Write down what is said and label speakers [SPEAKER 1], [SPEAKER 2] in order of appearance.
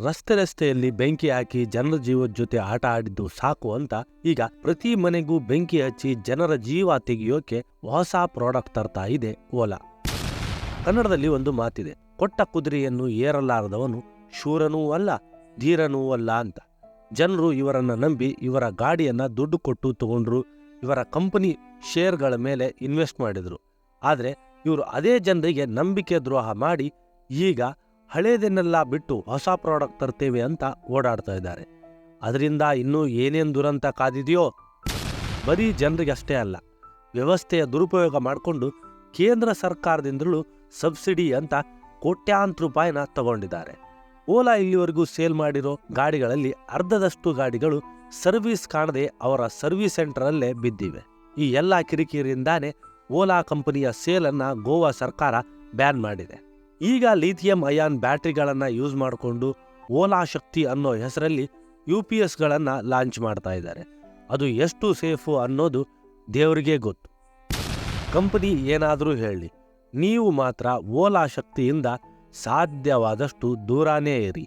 [SPEAKER 1] ರಸ್ತೆಯಲ್ಲಿ ಬೆಂಕಿ ಹಾಕಿ ಜನರ ಜೀವದ ಜೊತೆ ಆಟ ಆಡಿದ್ದು ಸಾಕು ಅಂತ ಈಗ ಪ್ರತಿ ಮನೆಗೂ ಬೆಂಕಿ ಹಚ್ಚಿ ಜನರ ಜೀವ ತೆಗೆಯೋಕೆ ಹೊಸ ಪ್ರಾಡಕ್ಟ್ ತರ್ತಾ ಇದೆ ಓಲಾ. ಕನ್ನಡದಲ್ಲಿ ಒಂದು ಮಾತಿದೆ, ಕೊಟ್ಟ ಕುದುರೆಯನ್ನು ಏರಲಾರದವನು ಶೂರನೂ ಅಲ್ಲ ಧೀರನೂ ಅಲ್ಲ ಅಂತ. ಜನರು ಇವರನ್ನ ನಂಬಿ ಇವರ ಗಾಡಿಯನ್ನ ದುಡ್ಡು ಕೊಟ್ಟು ತಗೊಂಡ್ರು, ಇವರ ಕಂಪನಿ ಶೇರ್ಗಳ ಮೇಲೆ ಇನ್ವೆಸ್ಟ್ ಮಾಡಿದ್ರು. ಆದರೆ ಇವರು ಅದೇ ಜನರಿಗೆ ನಂಬಿಕೆ ದ್ರೋಹ ಮಾಡಿ ಈಗ ಹಳೇದನ್ನೆಲ್ಲ ಬಿಟ್ಟು ಹೊಸ ಪ್ರಾಡಕ್ಟ್ ತರ್ತೇವೆ ಅಂತ ಓಡಾಡ್ತಾ ಇದ್ದಾರೆ. ಅದರಿಂದ ಇನ್ನೂ ಏನೇನು ದುರಂತ ಕಾದಿದೆಯೋ. ಬರೀ ಜನರಿಗೆ ಅಷ್ಟೇ ಅಲ್ಲ, ವ್ಯವಸ್ಥೆಯ ದುರುಪಯೋಗ ಮಾಡಿಕೊಂಡು ಕೇಂದ್ರ ಸರ್ಕಾರದಿಂದಲೂ ಸಬ್ಸಿಡಿ ಅಂತ ಕೋಟ್ಯಾಂತರ ರೂಪಾಯಿನ ತಗೊಂಡಿದ್ದಾರೆ. ಓಲಾ ಇಲ್ಲಿವರೆಗೂ ಸೇಲ್ ಮಾಡಿರೋ ಗಾಡಿಗಳಲ್ಲಿ ಅರ್ಧದಷ್ಟು ಗಾಡಿಗಳು ಸರ್ವಿಸ್ ಕಾಣದೆ ಅವರ ಸರ್ವಿಸ್ ಸೆಂಟರಲ್ಲೇ ಬಿದ್ದಿವೆ. ಈ ಎಲ್ಲ ಕಿರಿಕಿರಿಯಿಂದಾನೇ ಓಲಾ ಕಂಪನಿಯ ಸೇಲನ್ನು ಗೋವಾ ಸರ್ಕಾರ ಬ್ಯಾನ್ ಮಾಡಿದೆ. ಈಗ ಲಿಥಿಯಂ ಅಯಾನ್ ಬ್ಯಾಟ್ರಿಗಳನ್ನು ಯೂಸ್ ಮಾಡಿಕೊಂಡು ಓಲಾ ಶಕ್ತಿ ಅನ್ನೋ ಹೆಸರಲ್ಲಿ UPSಗಳನ್ನು ಲಾಂಚ್ ಮಾಡ್ತಾ ಇದ್ದಾರೆ. ಅದು ಎಷ್ಟು ಸೇಫು ಅನ್ನೋದು ದೇವರಿಗೆ ಗೊತ್ತು. ಕಂಪನಿ ಏನಾದರೂ ಹೇಳಿ, ನೀವು ಮಾತ್ರ ಓಲಾ ಶಕ್ತಿಯಿಂದ ಸಾಧ್ಯವಾದಷ್ಟು ದೂರನೇ ಇರಿ.